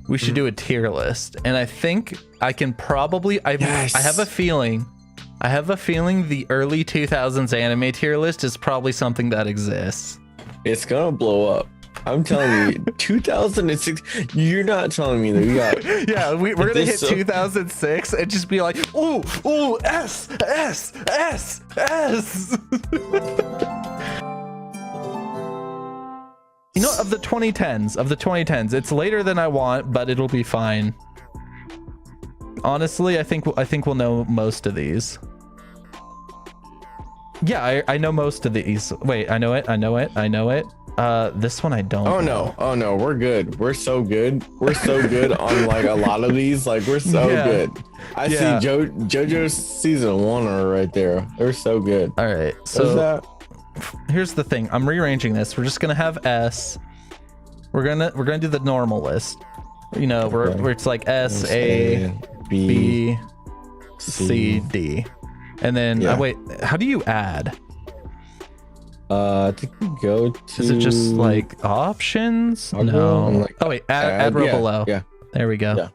we should do a tier list. And I think I can probably I have a feeling the early 2000s anime tier list is probably something that exists. It's gonna blow up. I'm telling you, 2006. You're not telling me that we got. Yeah, we're gonna hit 2006 and just be like, ooh, S. You know, of the 2010s, it's later than I want, but it'll be fine. Honestly, I think we'll know most of these. Yeah, I know most of these. Wait, I know it. This one I don't know. Oh no, we're good. We're so good on like a lot of these. Like we're so good. I see JoJo's season 1 are right there. They're so good. All right, so here's the thing. I'm rearranging this. We're just gonna have S. We're gonna do the normal list. You know, where it's like S A B C D, and then wait. How do you add? I think we go to. Is it just like options? No. Like, oh wait, add row below. Yeah. There we go. Yeah.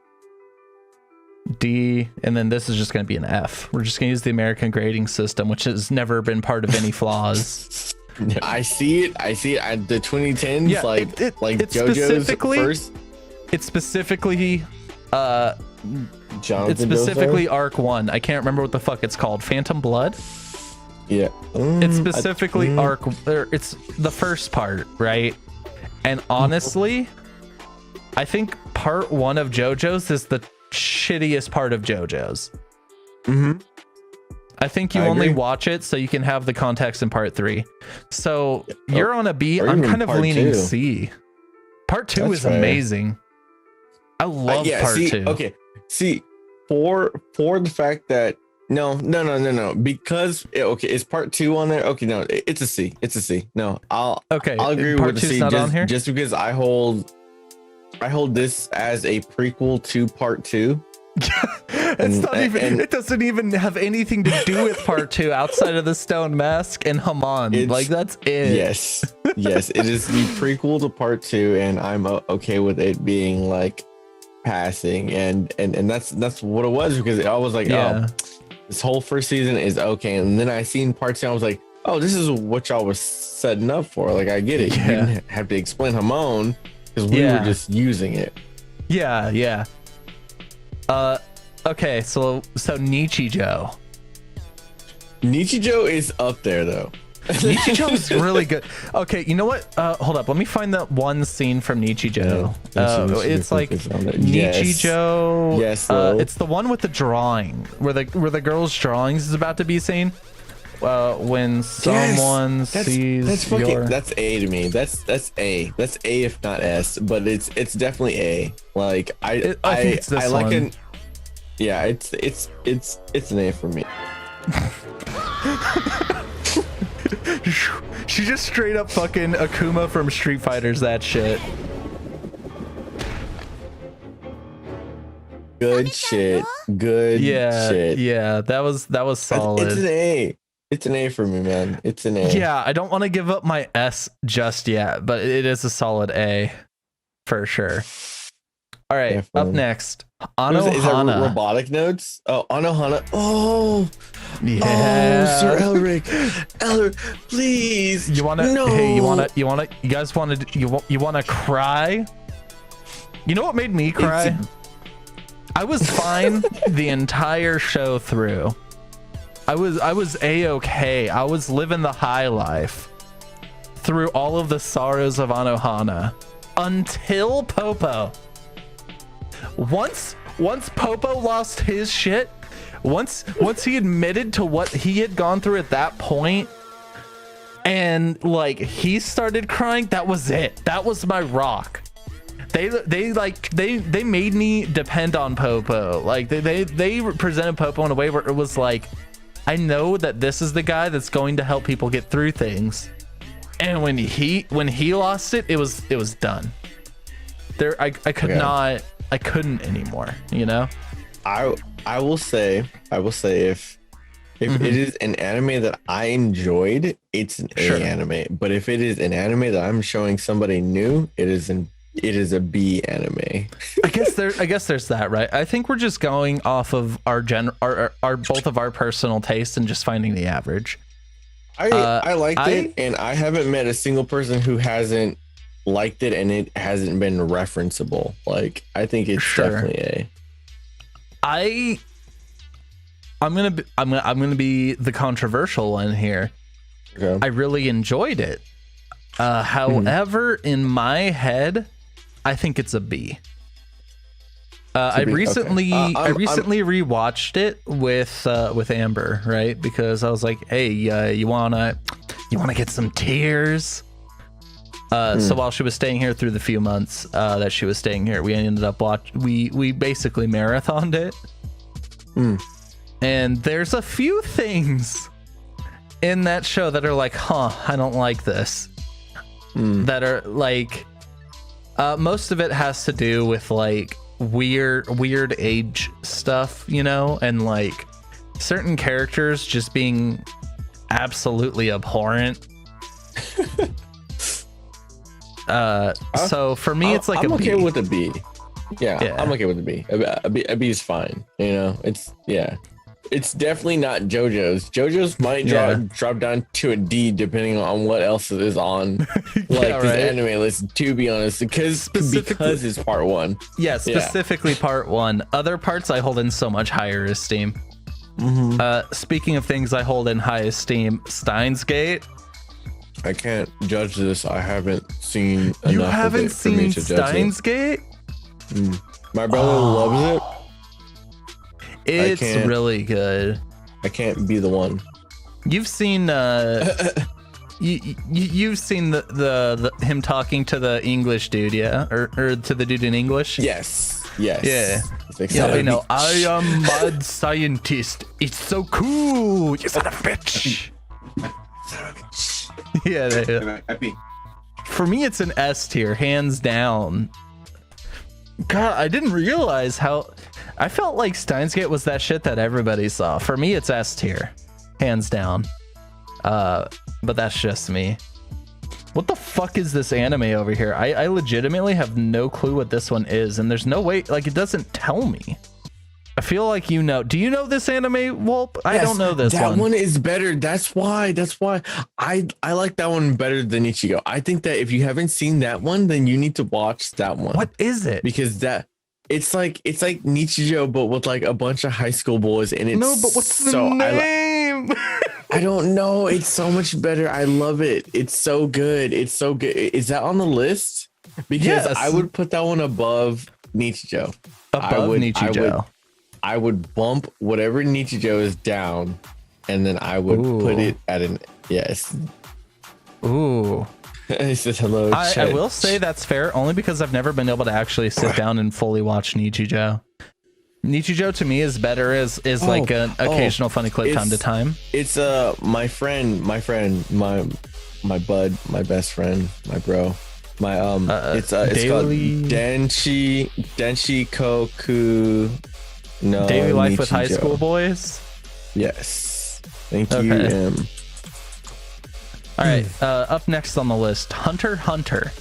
D, and then this is just going to be an F. We're just going to use the American grading system, which has never been part of any flaws. I see it. At the 2010s, yeah, like it's JoJo's first. It's specifically Jonathan it's specifically Joestar? Arc 1. I can't remember what the fuck it's called. Phantom Blood? Yeah. It's specifically it's the first part, right? And honestly, I think part 1 of JoJo's is the shittiest part of JoJo's. I think you only watch it so you can have the context in part 3. So you're on a B. I'm kind of leaning 2. C. Part 2 is amazing. I love part 2. Okay. See, for the fact that no, because it's part 2 on there. Okay, no, it's a C. No, I'll agree with the C just because I hold this as a prequel to part 2. It doesn't even have anything to do with part 2 outside of the stone mask and Haman. Like that's it. Yes, it is the prequel to part 2, and I'm okay with it being like passing, and that's what it was, because I was like, oh, this whole first season is okay, and then I seen part 2, I was like, oh, this is what y'all was setting up for. Like I get it. You didn't have to explain Haman because we were just using it. Yeah. Okay, so Nichijou. Nichijou is up there though. Nichijou is really good. Okay, you know what? Hold up. Let me find that one scene from Nichijou. It's like Nichijou. Yes. It's the one with the drawing where the girl's drawings is about to be seen. When someone sees that's A to me. That's A. That's A if not S, but it's definitely A. Like I think it's this like one. Yeah, it's an A for me. She just straight up fucking Akuma from Street Fighters that shit. Good shit. Yeah, that was solid. It's an A. It's an A for me, man. It's an A. Yeah, I don't want to give up my S just yet, but it is a solid A for sure. All right, definitely. Up next, Anohana. Is that robotic notes? Oh, Anohana. Oh, yeah. Oh, Sir Elric, please. You wanna? No. Hey, you guys wanna cry? You know what made me cry? I was fine the entire show through. I was A-okay. I was living the high life through all of the sorrows of Anohana until Popo. Once Popo lost his shit, once he admitted to what he had gone through at that point, and like he started crying, that was it. That was my rock. They made me depend on Popo. Like they presented Popo in a way where it was like, I know that this is the guy that's going to help people get through things. And when he lost it, it was done. I couldn't anymore, you know? I will say if it is an anime that I enjoyed, it's an A anime. But if it is an anime that I'm showing somebody new, it is a B anime. I guess guess there's that, right? I think we're just going off of our both of our personal taste and just finding the average. I liked it, and I haven't met a single person who hasn't liked it and it hasn't been referenceable. Like, I think it's definitely I'm gonna be the controversial one here. Okay. I really enjoyed it. However, in my head, I think it's a B. I recently rewatched it with Amber, right? Because I was like, hey, you wanna get some tears? So while she was staying here through the few months that she was staying here, we ended up we basically marathoned it. And there's a few things in that show that are like, I don't like this. That are like, most of it has to do with like weird age stuff, you know, and like certain characters just being absolutely abhorrent. So for me, it's like I'm a okay B. with a B. Yeah, I'm okay with a B. A B is fine. You know, it's definitely not JoJo's. JoJo's might drop down to a D depending on what else it is on, like the anime list. To be honest, because it's part one. Yeah, specifically part one. Other parts I hold in so much higher esteem. Speaking of things I hold in high esteem, Steins Gate. I can't judge this. I haven't seen enough. You haven't of it seen for me to Steins Gate? My brother loves it. It's really good. I can't be the one. You've seen you've seen the him talking to the English dude, yeah, or to the dude in English. Yes. Yeah. I know. I am mad scientist. It's so cool. You son of a bitch. Yeah. For me, it's an S tier, hands down. God, I didn't realize how. I felt like Steins Gate was that shit that everybody saw. For me, it's S tier, hands down. But that's just me. What the fuck is this anime over here? I legitimately have no clue what this one is, and there's no way, like, it doesn't tell me. I feel like you know. Do you know this anime, Wulpp? I don't know this one. That one is better. That's why I like that one better than Ichigo. I think that if you haven't seen that one, then you need to watch that one. What is it? Because it's like Nichijou, but with like a bunch of high school boys, and it's but what's the name? I don't know. It's so much better. I love it. It's so good. It's so good. Is that on the list? Because I would put that one above Nichijou. Nichijou. I would bump whatever Nichijou is down, and then I would put it at an yes. Ooh. He says hello. I will say that's fair, only because I've never been able to actually sit down and fully watch Nichijou. Nichijou to me is better as like an occasional funny clip time to time. It's my friend, my bud, my best friend, my bro. It's called Denshi Koku. No, Daily Life with Nichijou. High School Boys. Yes, thank you. All right, up next on the list, Hunter x Hunter.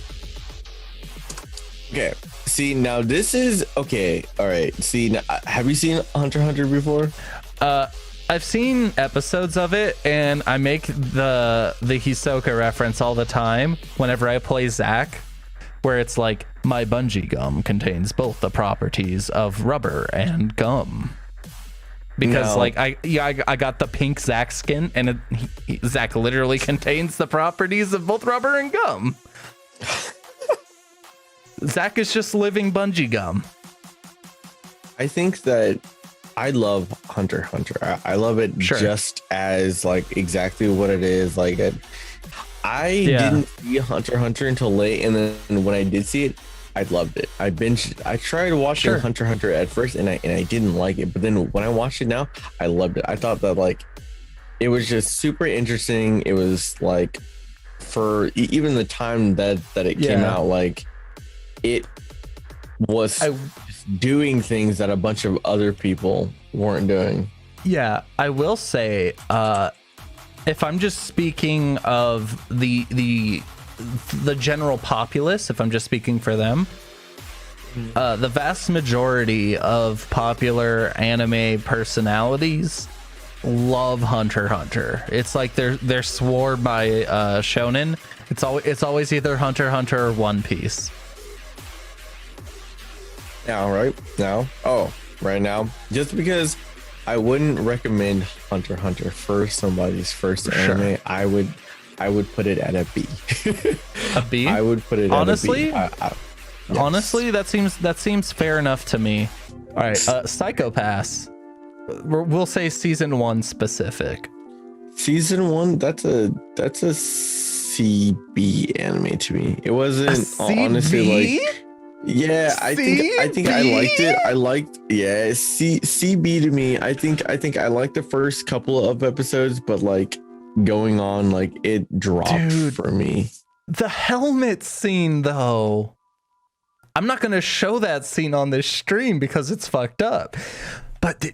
Okay, see now this is okay. All right, see now, have you seen Hunter x Hunter before? I've seen episodes of it, and I make the Hisoka reference all the time whenever I play Zack, where it's like, my bungee gum contains both the properties of rubber and gum. Because I got the pink Zack skin, and Zack literally contains the properties of both rubber and gum. Zack is just living bungee gum. I think that I love Hunter x Hunter. I love it just as like exactly what it is. Like I didn't see Hunter x Hunter until late, and then when I did see it, I loved it. I tried watching Hunter x Hunter at first, and I didn't like it, but then when I watched it now, I loved it. I thought that like it was just super interesting. It was like for even the time that it came out, like it was doing things that a bunch of other people weren't doing. Yeah, I will say, if I'm just speaking of the general populace, if I'm just speaking for them, the vast majority of popular anime personalities love Hunter x Hunter. It's like they're swore by shonen. It's always either Hunter x Hunter or One Piece. Right now, just because I wouldn't recommend Hunter x Hunter for somebody's first anime, I would put it at a B. A B? I would put it honestly, at a B. Yes. Honestly, that seems fair enough to me. All right, Psycho-Pass. We'll say season 1 specific. Season 1, that's a CB anime to me. It wasn't honestly like. Yeah, I think I liked it. CB to me. I think I liked the first couple of episodes, but like going on, like it dropped for me. The helmet scene though. I'm not gonna show that scene on this stream because it's fucked up. But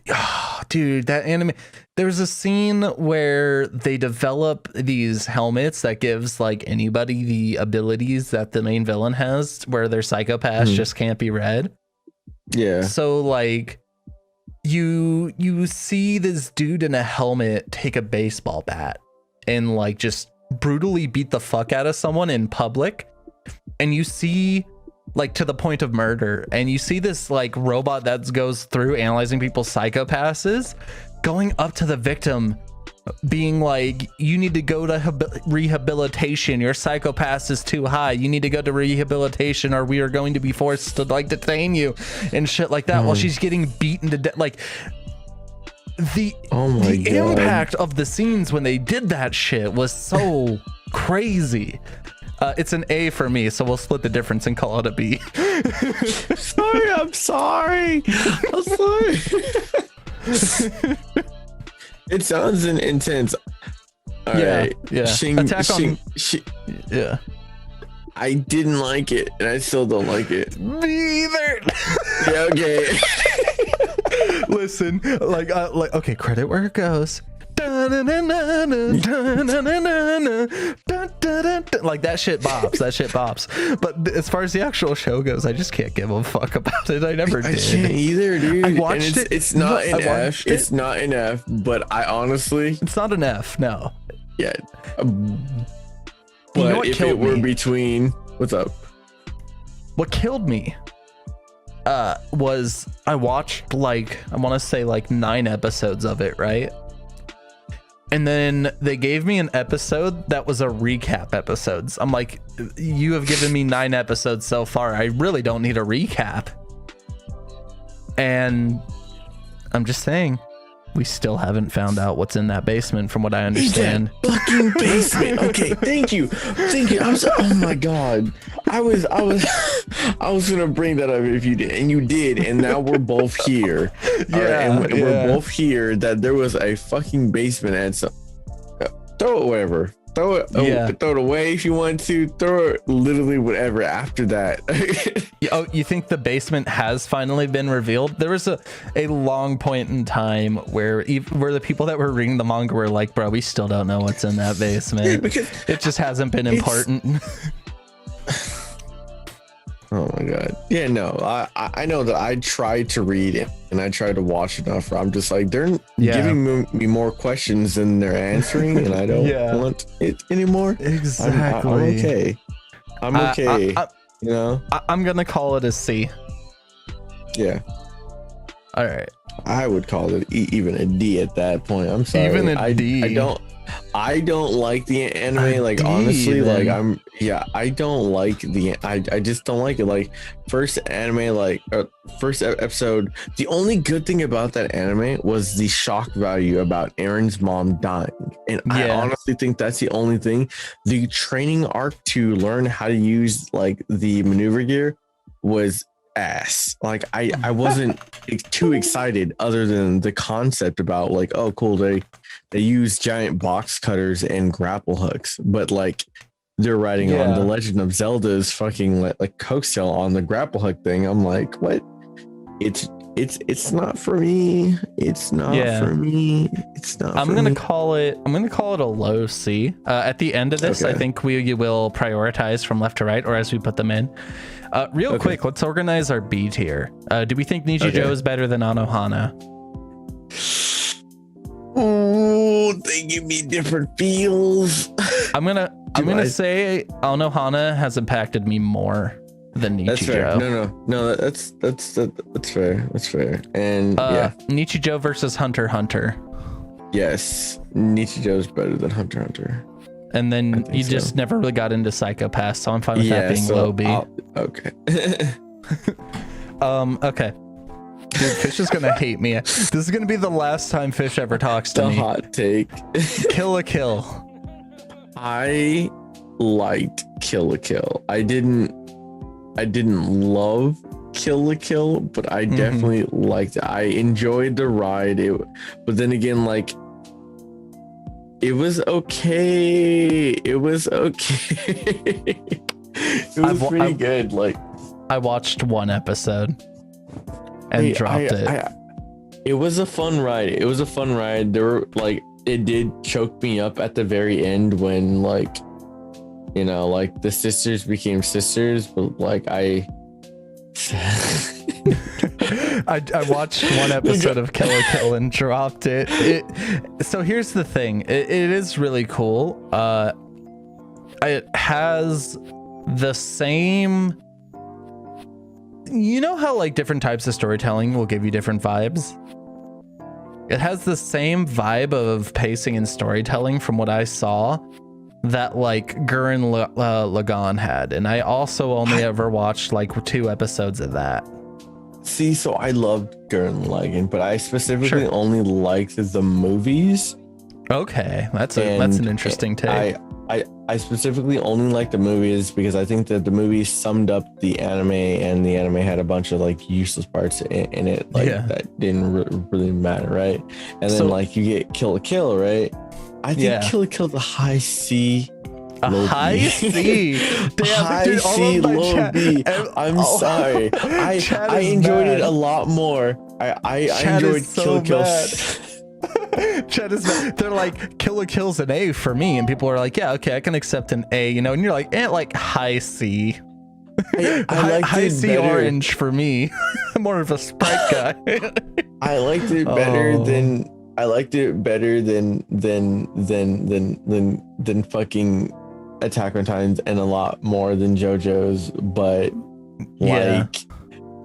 dude, that anime, there's a scene where they develop these helmets that gives like anybody the abilities that the main villain has, where their psychopaths just can't be read. Yeah. So like you see this dude in a helmet take a baseball bat and like just brutally beat the fuck out of someone in public, and you see like to the point of murder, and you see this like robot that goes through analyzing people's psychopasses, going up to the victim being like, you need to go to rehabilitation, your psychopath is too high, you need to go to rehabilitation or we are going to be forced to like detain you and shit like that, while she's getting beaten to death. Like the impact of the scenes when they did that shit was so crazy. It's an A for me, so we'll split the difference and call it a B. I'm sorry. It sounds intense. All right. Yeah. Yeah. I didn't like it, and I still don't like it. Me either. Yeah, okay. Listen, like okay, credit where it goes. Like that shit bops. But as far as the actual show goes, I just can't give a fuck about it. I never did. I can't either, dude. I watched it. It's not an F. It's not an F, but I honestly, it's not an F. No. Yeah. But you know what if it were between, what's up? What killed me was I watched like, I want to say like 9 episodes of it, right? And then they gave me an episode that was a recap episodes. I'm like, you have given me 9 episodes so far. I really don't need a recap. And I'm just saying, we still haven't found out what's in that basement from what I understand. Fucking basement. Okay, thank you. Oh my god. I was gonna bring that up if you did, and you did, and now we're both here. We're both here that there was a fucking basement, and so throw it wherever. Throw it away if you want to. Throw it literally whatever after that. Oh, you think the basement has finally been revealed? There was a long point in time where the people that were reading the manga were like, bro, we still don't know what's in that basement. Yeah, because it just hasn't been important. Oh my god. Yeah, no, I know that I tried to read it and I tried to watch enough where I'm just like, they're giving me more questions than they're answering, and I don't want it anymore. Exactly. I'm okay. I'm okay. You know? I'm gonna call it a C. Yeah. All right. I would call it even a D at that point. I'm sorry. Even a D. I don't like the anime. Like, honestly, like I don't like I just don't like it. Like, first anime, like first episode, the only good thing about that anime was the shock value about Aaron's mom dying. And I honestly think that's the only thing. The training arc to learn how to use like the maneuver gear was ass. Like I wasn't too excited other than the concept about like, oh cool, they use giant box cutters and grapple hooks, but like they're riding on the Legend of Zelda's fucking like coattail on the grapple hook thing. I'm like, what? It's not for me. It's not for me. It's not. I'm gonna call it a low C. At the end of this, I think we will prioritize from left to right, or as we put them in. Real quick, let's organize our B tier. Do we think Nichijou is better than Anohana? Oh, they give me different feels. I'm gonna say Anohana has impacted me more than Nichijou. That's fair. No, that's fair. That's fair. And Nichijou versus Hunter x Hunter. Yes, Nichijou is better than Hunter x Hunter. And then you just never really got into Psychopath, so I'm fine with that being low B. Okay. Okay. Dude, Fish is gonna hate me. This is gonna be the last time Fish ever talks to me. The hot take. Kill la Kill. I liked Kill la Kill. I didn't love Kill la Kill, but I definitely liked it. I enjoyed the ride. But then again, like, it was okay. It was pretty good. Like, I watched one episode and dropped it. It was a fun ride. There were, like, it did choke me up at the very end when, like, you know, like, the sisters became sisters, but like I watched one episode of Kill la Kill and dropped it. So here's the thing. It is really cool. It has the same, you know how like different types of storytelling will give you different vibes? It has the same vibe of pacing and storytelling from what I saw that like Gurren Lagann had, and I also only ever watched like 2 episodes of that. See, so I loved Gurren Lagann, but I specifically only liked the movies. Okay, that's an interesting take. I specifically only liked the movies because I think that the movies summed up the anime, and the anime had a bunch of like useless parts in it, like that didn't really matter, right? And then like you get Kill la Kill, right? I think Kill la Kill the high C. High C. Damn, high dude, C, low B. I'm sorry. I enjoyed it a lot more. I enjoyed Kill la Kill. Chat is mad. They're like, Kill la Kill's an A for me, and people are like, yeah, okay, I can accept an A, you know, and you're like, like high C. High C better. Orange for me. I'm more of a Sprite guy. I liked it better than fucking Attack on Titans, and a lot more than JoJo's, but like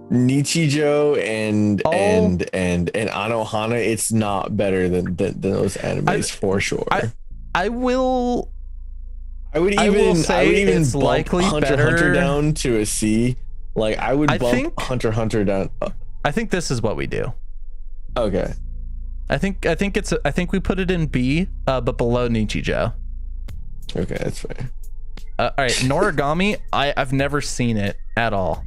Nichijou and Anohana, it's not better than those animes for sure. I would say it's bump likely Hunter better. Hunter down to a C. Like I would bump Hunter Hunter down. I think this is what we do. Okay. I think we put it in B, but below Nichijou. Okay, that's fair. All right, Noragami. I've never seen it at all.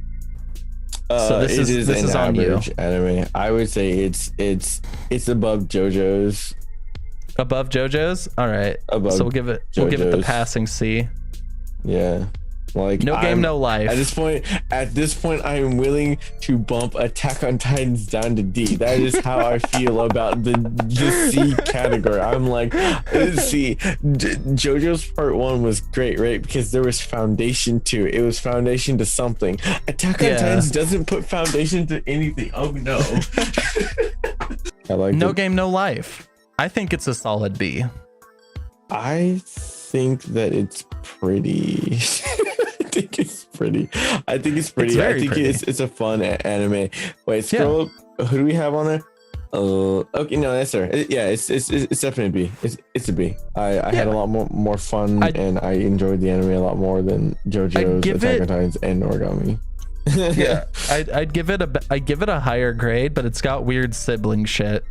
So this is on you. Anime. I would say it's above JoJo's. Above JoJo's. All right. So we'll give it the passing C. Yeah. Like No Game No Life. At this point, I am willing to bump Attack on Titans down to D. That is how I feel about the C category. I'm like, see, JoJo's Part 1 was great, right? Because there was foundation to it. It was foundation to something. Attack on Titans doesn't put foundation to anything. Oh no. I like No Game No Life. I think it's a solid B. I think that it's pretty. I think it's pretty. I think it's a fun anime. Wait, scroll up. Who do we have on there? Okay, no, that's her. It's definitely a B. It's a B. I had a lot more fun, and I enjoyed the anime a lot more than JoJo's, Attack on Titans, and Origami. Yeah, I'd give it a higher grade, but it's got weird sibling shit.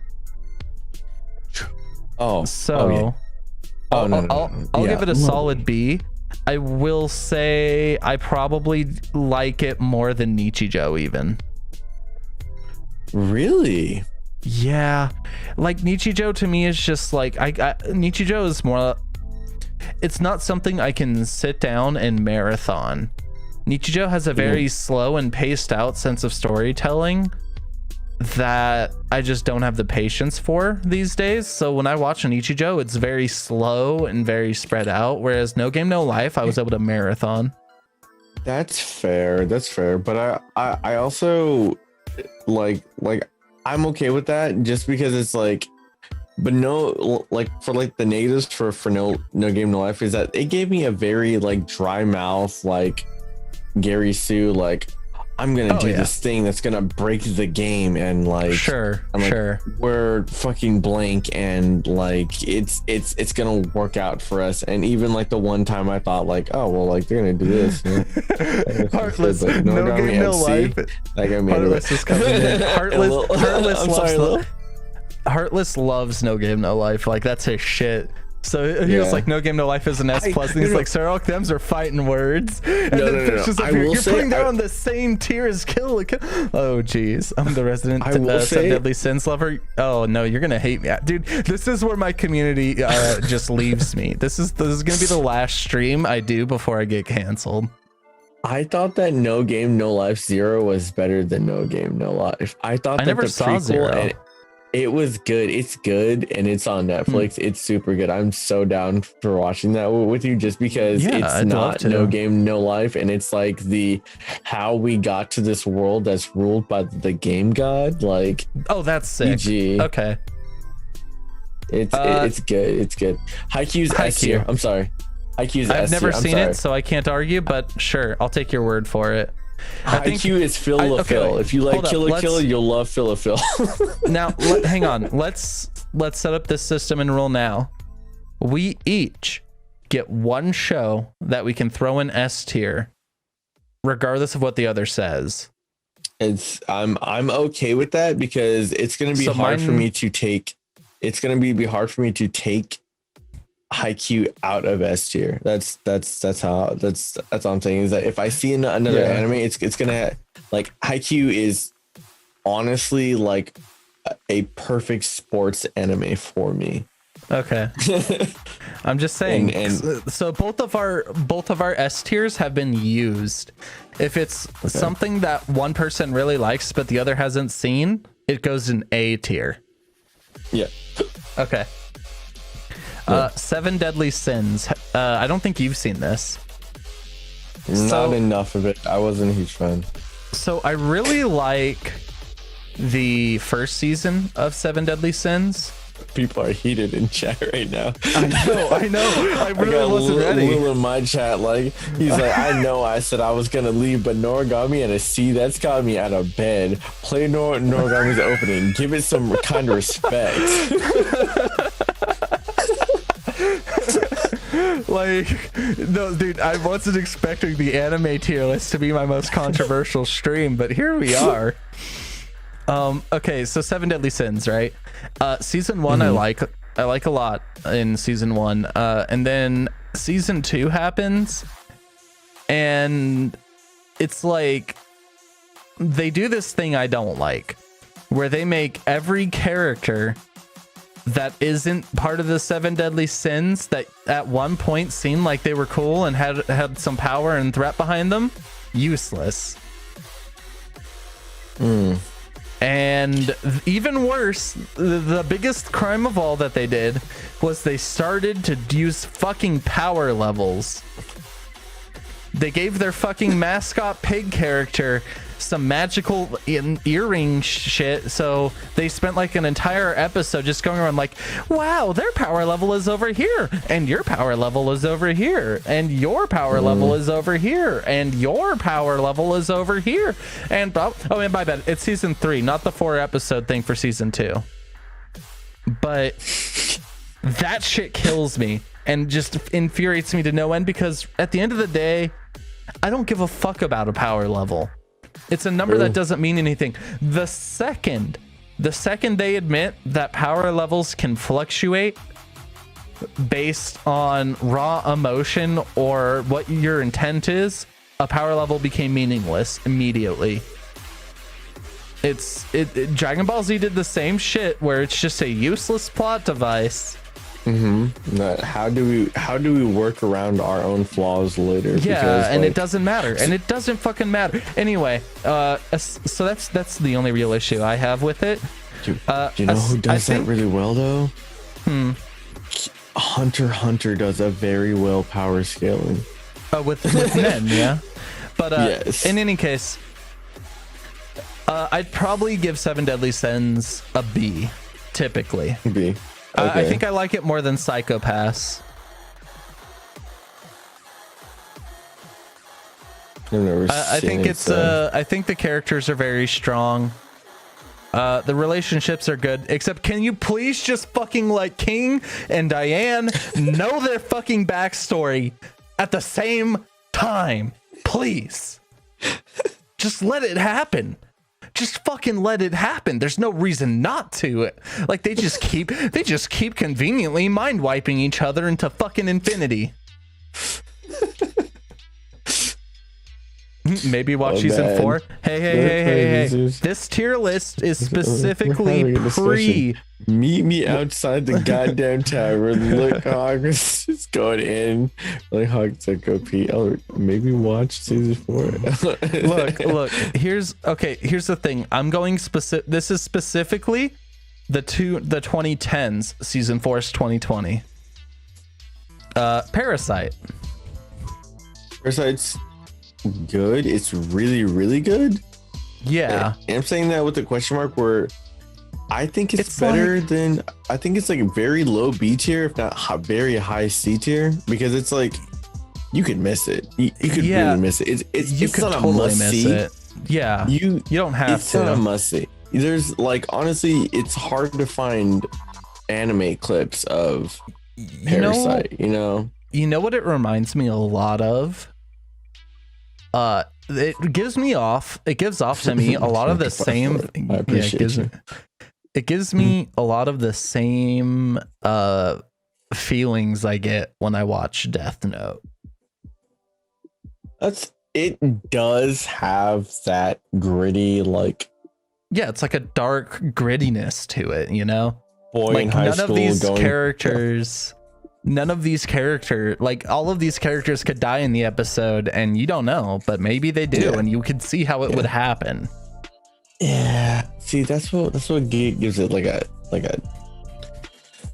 I'll give it a solid B. I will say I probably like it more than Nichijou even. Really? Yeah, like Nichijou to me is just like Nichijou is more. It's not something I can sit down and marathon. Nichijou has a very slow and paced out sense of storytelling that I just don't have the patience for these days. So when I watch an Nichijou, it's very slow and very spread out, whereas No Game No Life I was able to marathon. That's fair. That's fair. But I also like I'm okay with that just because it's like, but no, like for like the negatives for no game no life is that it gave me a very like dry mouth, like Gary Sue, like I'm gonna do this thing that's gonna break the game, and like we're fucking blank, and like it's gonna work out for us. And even like the one time I thought like, oh well, like they're gonna do this, you know? Heartless, no game no life. That got me Heartless is coming in. Heartless Heartless loves No Game No Life. Like that's his shit. So he was like, No Game No Life is an S plus, and he's like, Sir, them's are fighting words. And then Fish is up here, you're putting that on the same tier as Kill. Oh jeez, I'm the resident Seven Deadly Sins lover. Oh no, you're gonna hate me, dude. This is where my community just leaves me. This is gonna be the last stream I do before I get canceled. I thought that No Game No Life Zero was better than No Game No Life. I thought that never saw Zero. It was good. It's good, and it's on Netflix. It's super good. I'm so down for watching that with you, just because it's not No Game No Life, and it's like the how we got to this world that's ruled by the game god. Like, oh, that's sick. PG. Okay, it's good. It's good. Haikyuu's S tier. I'm sorry. Haikyuu's S tier. I've never seen it, so I can't argue. But sure, I'll take your word for it. I think Haikyuu is Phil Phil. If you like Kill la Kill, you'll love Phil Phil. Now, hang on. Let's set up this system and rule now. We each get one show that we can throw in S tier, regardless of what the other says. I'm okay with that because it's gonna be hard for me to take. It's gonna be hard for me to take Haikyuu out of S tier. That's all I'm saying, is that if I see another anime, it's gonna like Haikyuu is honestly like a perfect sports anime for me. Okay. I'm just saying, so both of our S tiers have been used. If it's something that one person really likes but the other hasn't seen, it goes in A tier. Yeah. Okay. Seven Deadly Sins. I don't think you've seen this. Not enough of it. I wasn't a huge fan. So I really like the first season of Seven Deadly Sins. People are heated in chat right now. I know. I really wasn't ready. Will in my chat, like, he's like, I know I said I was gonna leave, but Nora got me at a C. That's got me out of bed. Play Noragami's opening. Give it some kind of respect. Like, no, dude, I wasn't expecting the anime tier list to be my most controversial stream, but here we are. Okay, so Seven Deadly Sins, right? Season 1 I like a lot in season 1, and then season 2 happens, and it's like they do this thing I don't like, where they make every character that isn't part of the Seven Deadly Sins that at one point seemed like they were cool and had some power and threat behind them, useless. And even worse, the biggest crime of all that they did was they started to use fucking power levels. They gave their fucking mascot pig character some magical earring shit, so they spent like an entire episode just going around like, wow, their power level is over here, and your power level is over here, and your power level is over here, and your power level is over here, and and my bad, it's season 3, not the 4-episode thing for season 2. But that shit kills me and just infuriates me to no end, because at the end of the day, I don't give a fuck about a power level. It's a number that doesn't mean anything. The second they admit that power levels can fluctuate based on raw emotion or what your intent is, a power level became meaningless immediately. Dragon Ball Z did the same shit, where it's just a useless plot device. How do we work around our own flaws later? Yeah, because, and it doesn't matter, and it doesn't fucking matter anyway. So that's the only real issue I have with it. Do you know who does that really well though? Hunter x Hunter does a very well power scaling. With men, yeah. But yes. in any case, I'd probably give Seven Deadly Sins a B, typically. B. Okay. I think I like it more than Psycho-Pass. I've never I seen think it, it's so. I think the characters are very strong. The relationships are good, except can you please just fucking let King and Diane know their fucking backstory at the same time? Please. Just let it happen. Just fucking let it happen. There's no reason not to. Like they just keep conveniently mind wiping each other into fucking infinity. Maybe watch season 4. Hey. This tier list is specifically pre. Meet me outside the goddamn tower. Look, Hawk is just going in. Like Hawk's like, go pee. Oh, maybe watch season 4. Look. Here's the thing. I'm going specific. This is specifically the 2010s. Season 4 is 2020. Parasite. Parasite's good. It's really, really good. Yeah. And I'm saying that with a question mark where I think it's better than, I think it's like a very low B tier, if not very high C tier, because it's like you could miss it. You could really miss it. It's not totally a must see. It. Yeah. You don't have it's to. It's not a must see. There's like, honestly, it's hard to find anime clips of Parasite, you know? You know what it reminds me a lot of? It gives off to me a lot of the same. It gives me a lot of the same feelings I get when I watch Death Note. It does have that gritty, like, yeah, it's like a dark grittiness to it, you know? Boy like in high none school of these going, characters none of these characters, like all of these characters could die in the episode and you don't know, but maybe they do, and you could see how it would happen. Yeah. See, that's what gives it like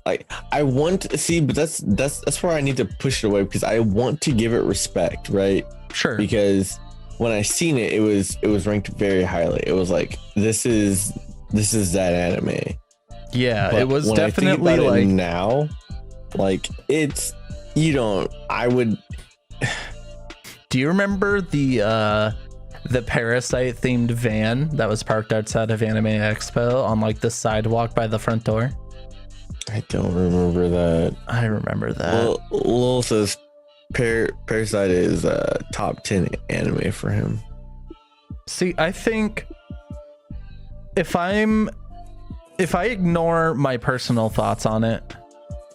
I want to see, but that's where I need to push it away, because I want to give it respect, right? Sure. Because when I seen it, it was ranked very highly. It was like, this is that anime. Yeah, but it was when definitely I think about like it now, like it's, you don't, I would. Do you remember the Parasite themed van that was parked outside of Anime Expo on like the sidewalk by the front door? I don't remember that. I remember that. Well, Lil says Parasite is top 10 anime for him. See, I think if I ignore my personal thoughts on it,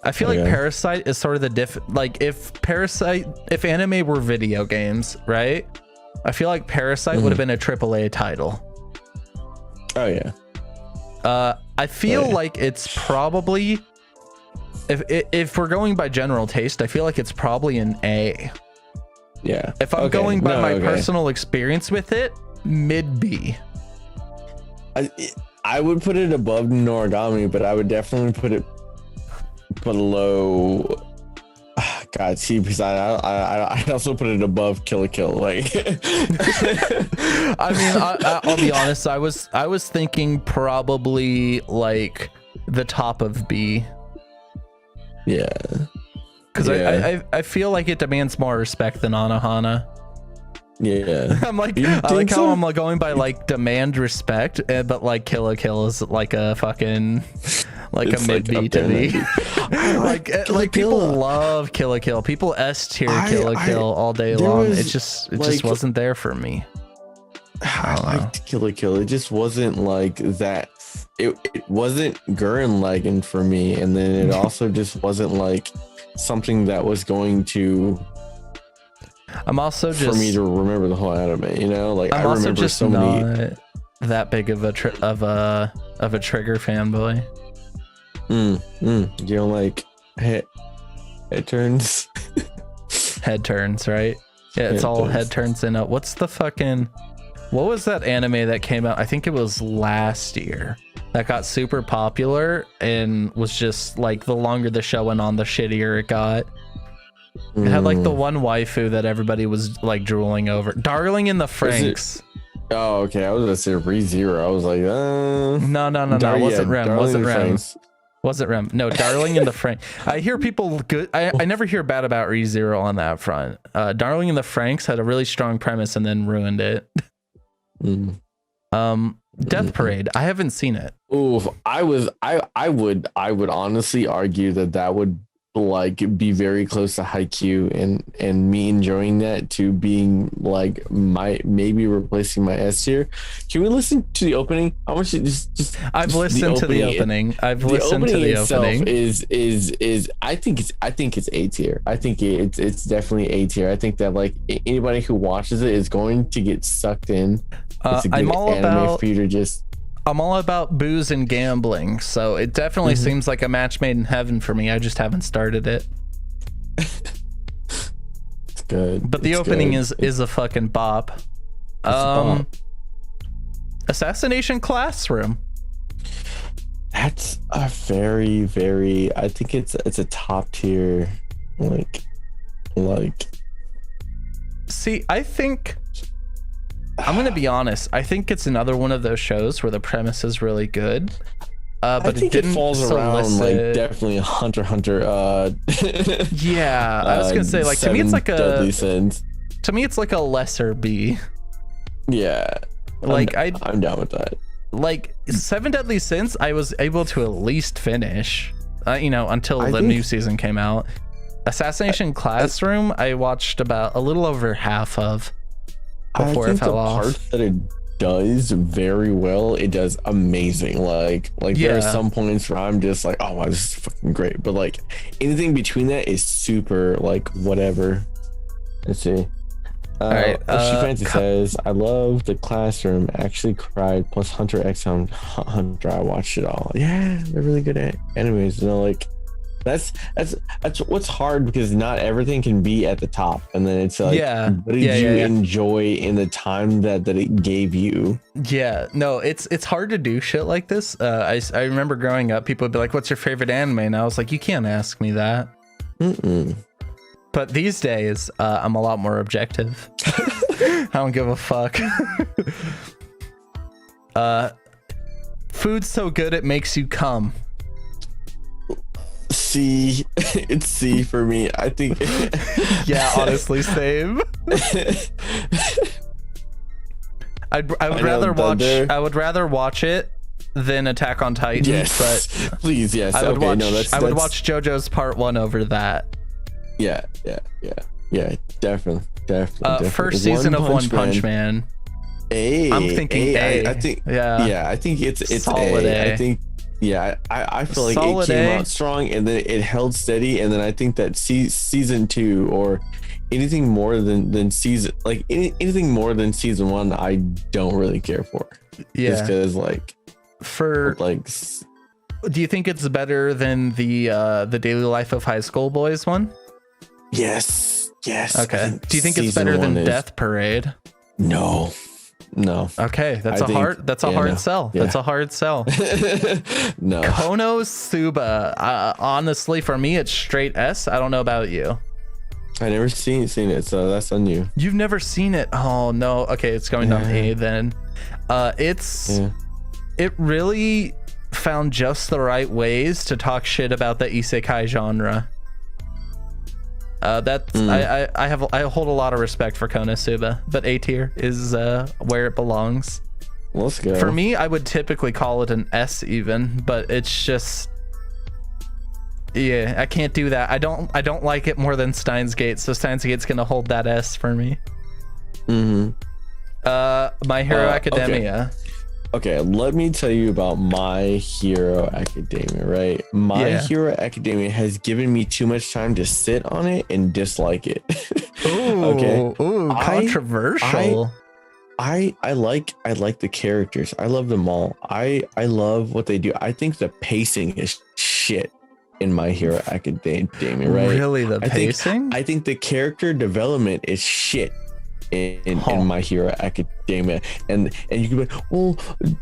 I feel like Parasite is sort of the like if anime were video games, right? I feel like Parasite would have been a AAA title. Oh yeah. I feel like it's probably, if we're going by general taste, I feel like it's probably an A. Yeah. If I'm going by my personal experience with it, mid B. I would put it above Noragami, but I would definitely put it below. God, see, because I also put it above Kill la Kill. Like, I mean, I'll be honest. I was thinking probably like the top of B. Yeah. Because I feel like it demands more respect than Anohana. Yeah. I like how I'm like going by like demand respect, but like Kill la Kill is like a fucking like it's a mid B to me. like people love Kill la Kill. People S tier Kill la Kill all day long. It just wasn't there for me. I liked Kill la Kill. It just wasn't like that. It wasn't Gurren Lagann for me, and then it also just wasn't like something that was going to. I'm also just for me to remember the whole anime, you know, like I'm I remember also just so many. Not that big of a Trigger fanboy. You don't like head turns. Head turns, right? Yeah, it's all head turns in. What's the fucking? What was that anime that came out? I think it was last year. That got super popular and was just like the longer the show went on, the shittier it got. It had like the one waifu that everybody was like drooling over. Darling in the Franxx. Oh, okay. I was gonna say ReZero. I was like, no. It wasn't Rem. Wasn't Rem. Wasn't Rem. No, Darling in the Franxx. I hear people good. I never hear bad about ReZero on that front. Darling in the Franxx had a really strong premise and then ruined it. Death Parade. I haven't seen it. Oof. I would honestly argue that would like be very close to Haikyuu and me enjoying that to being like maybe replacing my S tier. Can we listen to the opening? I want you to just I've listened to the opening. I've listened to the opening. Is I think it's A tier. I think it's definitely A tier. I think that like anybody who watches it is going to get sucked in. It's a good anime for you to just. I'm all about booze and gambling, so it definitely seems like a match made in heaven for me. I just haven't started it. It's good. But the opening is a fucking bop. Assassination Classroom. That's a very, very. I think it's a top tier, like. See, I think. I'm gonna be honest. I think it's another one of those shows where the premise is really good, but I think it falls around like definitely Hunter x Hunter. Yeah, I was gonna say like to me it's like Deadly Sins. To me it's like a lesser B. Yeah, like I'm down with that. Like 7 Deadly Sins, I was able to at least finish, until the new season came out. Assassination Classroom, I watched about a little over half of. Before I think it fell the off. part that it does very well, it does amazing. Like there are some points where I'm just like, oh wow, this is fucking great. But like anything between that is super like whatever. Let's see. All right. She Fancy says, I love the Classroom. Actually cried. Plus Hunter x Hunter. I watched it all. Yeah, they're really good at animes. Like that's what's hard because not everything can be at the top, and then it's like, what did you enjoy in the time that it gave you? Yeah, no, it's hard to do shit like this. I remember growing up, people would be like, "What's your favorite anime?" And I was like, "You can't ask me that." But these days, I'm a lot more objective. I don't give a fuck. Food's so good it makes you come. C. It's C for me. I think. Yeah, honestly, same. I would rather watch it than Attack on Titan. Yes, but please, yes. I would watch JoJo's Part 1 over that. Yeah. Definitely. First season of One Punch Man. A. I'm thinking A. I think. Yeah. I think it's solid A. I think. Yeah, I feel like Solid it came A. out strong and then it held steady, and then I think that season 2 or anything more than season anything more than season 1 I don't really care for. Yeah, just because like do you think it's better than the Daily Life of High School Boys one? Yes. Okay. Do you think it's better than Death Parade? No. Okay, that's a hard sell. Yeah. That's a hard sell. No. Konosuba, honestly, for me, it's straight S. I don't know about you. I never seen it, so that's on you. You've never seen it? Oh no. Okay, it's going down A then. It really found just the right ways to talk shit about the isekai genre. I hold a lot of respect for Konosuba, but A tier is where it belongs. Let's go. For me, I would typically call it an S even, but it's just I can't do that. I don't like it more than Steins Gate, so Steins Gate's gonna hold that S for me. My Hero Academia. Okay, let me tell you about My Hero Academia, right? My Hero Academia has given me too much time to sit on it and dislike it. Ooh, controversial. I like the characters. I love them all. I love what they do. I think the pacing is shit in My Hero Academia, right? Really, the pacing? I think the character development is shit in My Hero Academia, and you can be like, well,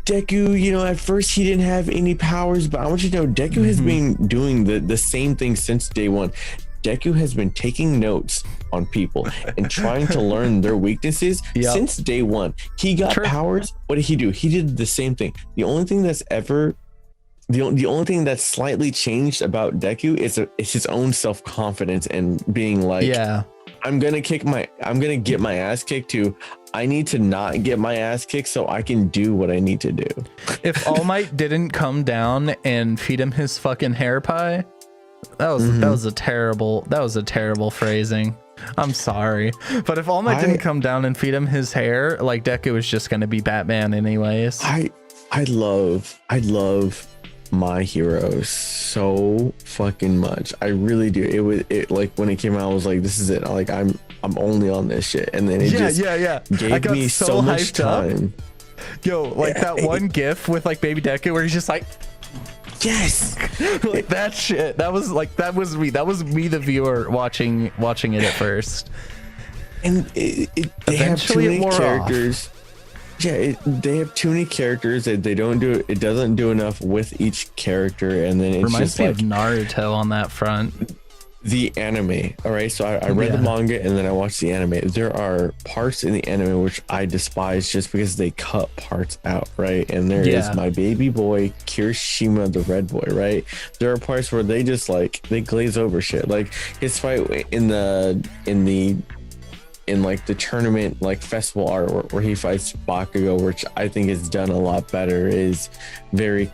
Deku, at first he didn't have any powers, but I want you to know Deku has been doing the same thing since day one. Deku has been taking notes on people and trying to learn their weaknesses since day one. He got powers. What did he do? He did the same thing. The only thing that's slightly changed about Deku is his own self-confidence and being like, I'm gonna get my ass kicked too. I need to not get my ass kicked so I can do what I need to do. If All Might didn't come down and feed him his fucking hair pie, that was a terrible phrasing. I'm sorry, but if All Might didn't come down and feed him his hair, like, Deku was just gonna be Batman anyways. I love My Hero so fucking much. I really do. It like when it came out, I was like, this is it. Like I'm only on this shit. And then it gave me so much time. Yo, like that one gif with like baby Deku where he's just like, yes, like that shit. That was me. That was me, the viewer, watching it at first. And they have too many characters. Yeah, they have too many characters that they don't do. It doesn't do enough with each character, and then it reminds me like of Naruto on that front. The anime, all right. So I read the manga and then I watched the anime. There are parts in the anime which I despise just because they cut parts out, right? And there is my baby boy Kirishima, the red boy, right? There are parts where they just like they glaze over shit, like his fight in like the tournament, like festival art where he fights Bakugo, which I think is done a lot better, is very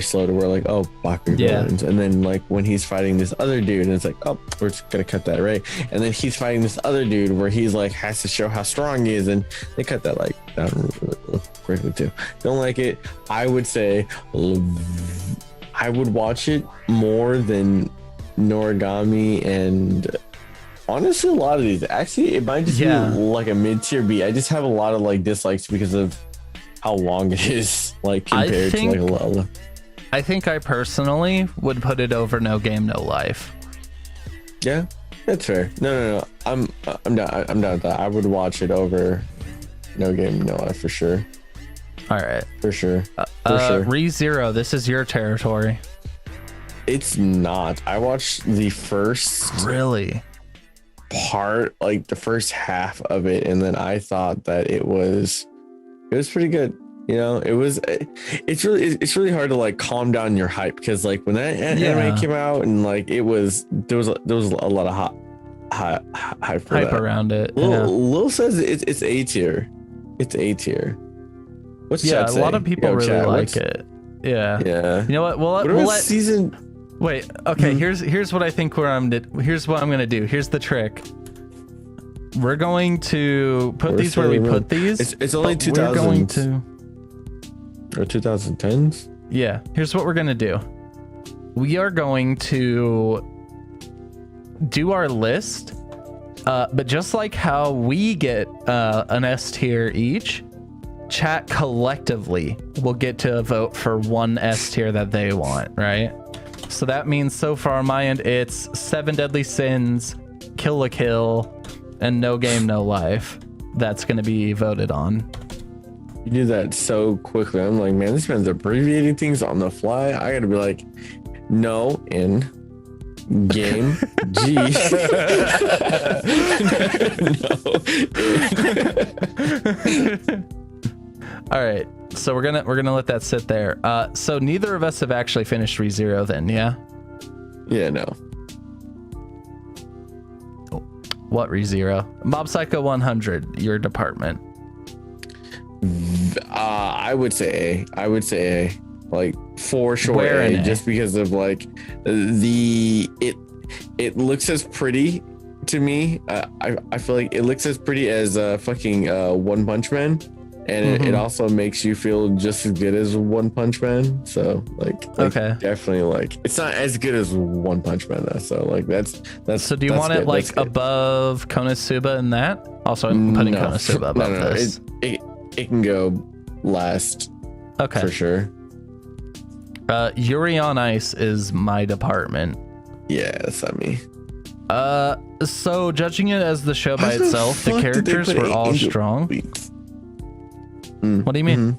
slow to where like, oh, Bakugo wins. And then like when he's fighting this other dude and it's like, oh, we're just gonna cut that, right? And then he's fighting this other dude where he's like has to show how strong he is, and they cut that like down really quickly too. Don't like it. I would say I would watch it more than Noragami and honestly, a lot of these. Actually, it might just be like a mid-tier B. I just have a lot of like dislikes because of how long it is, like compared to like a lot of. I think I personally would put it over No Game No Life. Yeah, that's fair. No. I'm down with that. I would watch it over No Game No Life for sure. All right, for sure. ReZero, this is your territory. It's not. I watched the first. Really. Part, like the first half of it, and then I thought that it was pretty good. You know, it's really hard to like calm down your hype, because like when that anime came out and like there was a lot of hype around it. Lil says it's A tier. It's A tier. What's a lot of people really like it. Yeah. You know what? We'll let season. Wait, okay, here's what I think here's what I'm gonna do. Here's the trick. We're going to put these where we put these. It's only 2000s. We're going to or 2010s. Yeah, here's what we're gonna do. We are going to do our list, but just like how we get an S tier each, chat collectively will get to vote for one S tier that they want, right? So that means so far on my end, it's 7 Deadly Sins, Kill la Kill, and No Game No Life. That's going to be voted on. You do that so quickly. I'm like, man, this man's abbreviating things on the fly. I got to be like, no, in game G. No. All right. So we're gonna let that sit there. So neither of us have actually finished ReZero then, yeah? Yeah, no. What ReZero? Mob Psycho 100, your department. I would say A. Like for sure. Where A, just because of like it looks as pretty to me. I feel like it looks as pretty as fucking One Punch Man. And it also makes you feel just as good as One Punch Man. So like okay, definitely like it's not as good as One Punch Man though. So like that's so do you want it like above Konosuba and that? Also I'm putting Konosuba above this. It can go last. Okay. For sure. Yuri on Ice is my department. Yeah, that's not me. So judging it as the show by itself, the characters were all strong. What do you mean?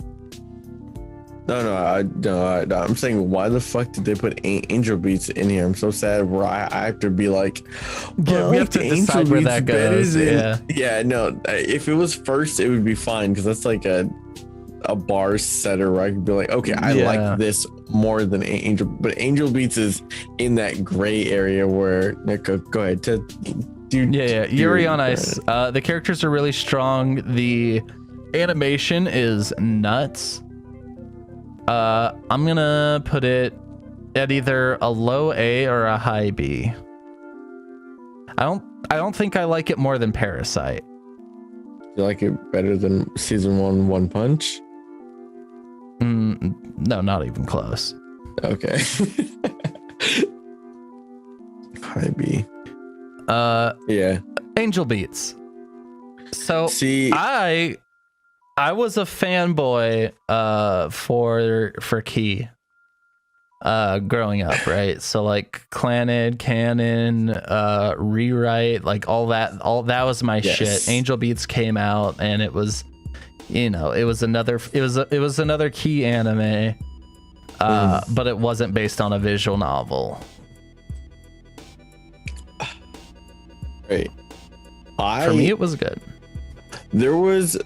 No, I'm saying, why the fuck did they put Angel Beats in here? I'm so sad. Where I have to be like, yeah, we have to decide where that goes. Yeah, no. If it was first, it would be fine because that's like a bar setter where I could be like, okay, I like this more than Angel, but Angel Beats is in that gray area where go ahead to do. Yuri on Ice. The characters are really strong. The animation is nuts. I'm gonna put it at either a low A or a high B. I don't think I like it more than Parasite. You like it better than season 1 One Punch? No, not even close. Okay. High B. Yeah. Angel Beats. So see, I was a fanboy for Key growing up, right? So like Clannad, Canon, Rewrite, like all that was my shit. Angel Beats came out and it was, it was another Key anime, but it wasn't based on a visual novel. Right. For me, it was good. There's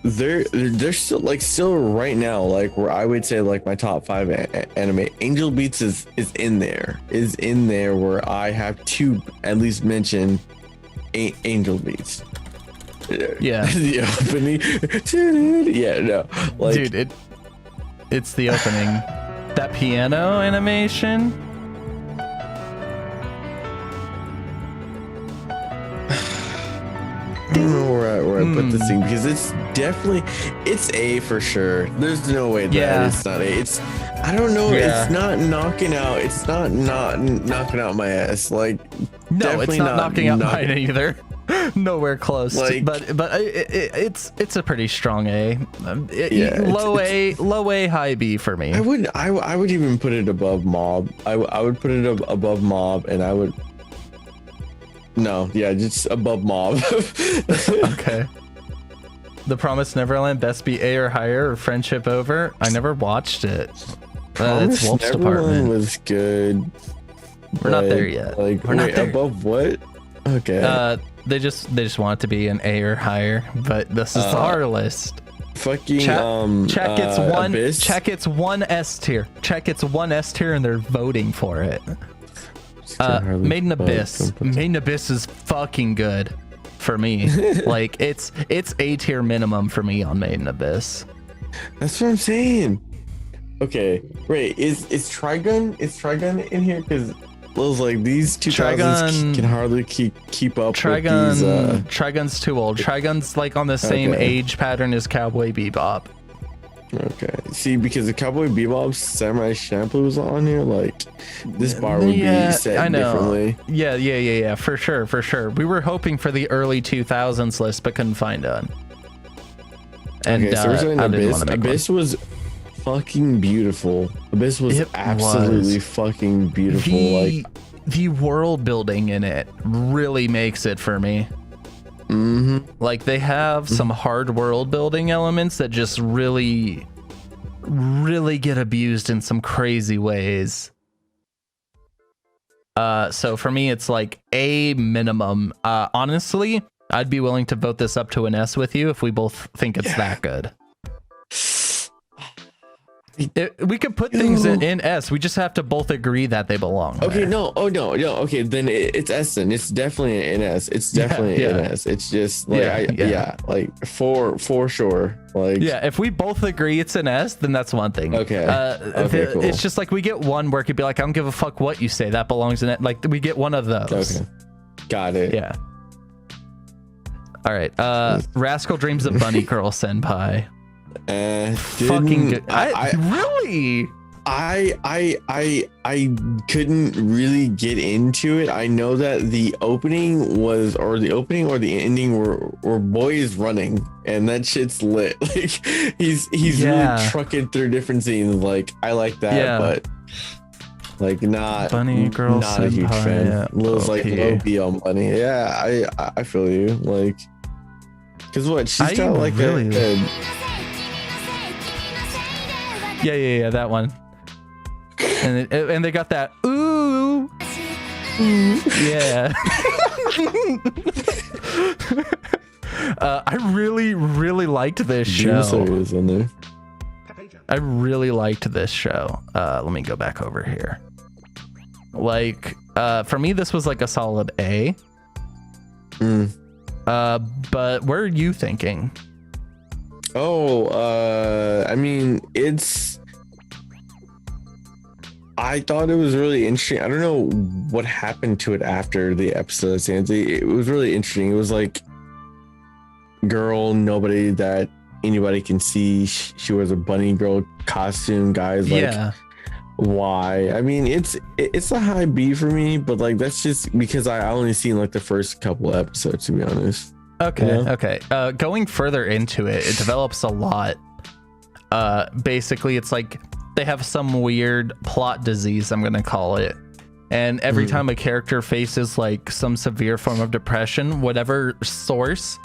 still right now, like where I would say like my top 5 anime, Angel Beats is in there where I have to at least mention Angel Beats. Yeah. The opening. Yeah, no. Like, dude, it's the opening. That piano animation. I don't know where I put this thing because it's A for sure. There's no way that it's not A. I don't know. Yeah. It's not knocking out. It's not knocking out my ass. Like, no, it's not knocking out mine either. Nowhere close. Like, but it's a pretty strong A. Low A, high B for me. I would even put it above Mob. I would put it above Mob, and I would. No, yeah, just above Mob. Okay. The Promised Neverland, best be A or higher, or Friendship Over. I never watched it. It's Wulpp's department. Was good. We're not there yet. Like, we're not there. Above what? Okay. They just want it to be an A or higher, but this is our list. Fucking check its one. Abyss? Check its one S tier. Check its one S tier, and they're voting for it. Made in Abyss. Made in Abyss is fucking good for me. Like it's A tier minimum for me on Made in Abyss. That's what I'm saying. Okay, wait, is Trigun in here? Because Lil's like these 2000s can hardly keep up with these. Trigun's too old. Trigun's like on the same age pattern as Cowboy Bebop. Okay. See, because the Cowboy Bebop Samurai Champloo was on here, like this bar would be set differently. Yeah. For sure. We were hoping for the early 2000s list, but couldn't find one. And so we're saying Abyss was fucking beautiful. Abyss was absolutely fucking beautiful. The world building in it really makes it for me. Like they have some hard world building elements that just really get abused in some crazy ways. So for me, it's like A minimum. Honestly, I'd be willing to vote this up to an S with you if we both think it's that good. We could put things in S. We just have to both agree that they belong. Okay, there. no. Okay, then it's S. Then it's definitely an S. It's definitely an S. It's just like like for sure. Like if we both agree it's an S, then that's one thing. Okay. Cool. It's just like we get one where it could be like, I don't give a fuck what you say. That belongs in it. Like we get one of those. Okay. Got it. Yeah. All right. Rascal Dreams of Bunny Girl Senpai. Fucking good. I couldn't really get into it. I know that the opening or the ending were boys running, and that shit's lit. Like he's really trucking through different scenes. Like I like that, but like not Bunny Girl not Senpai, a huge fan. Yeah. Lil's like low B on Bunny. Yeah, I feel you. Like, cause what she's got like a Yeah, that one. And they got that ooh. Yeah. I really liked this show. Was in there. I really liked this show. Let me go back over here. Like, for me, this was like a solid A. But what are you thinking? I mean, I thought it was really interesting. I don't know what happened to it after the episode. It was really interesting. It was like girl, nobody that anybody can see. She wears a bunny girl costume. Guys, like, why? I mean, it's a high B for me, but like that's just because I only seen like the first couple episodes, to be honest. Okay, you know? Okay. Going further into it, it develops a lot. Basically, it's like they have some weird plot disease, I'm gonna call it. And every time a character faces like some severe form of depression, whatever source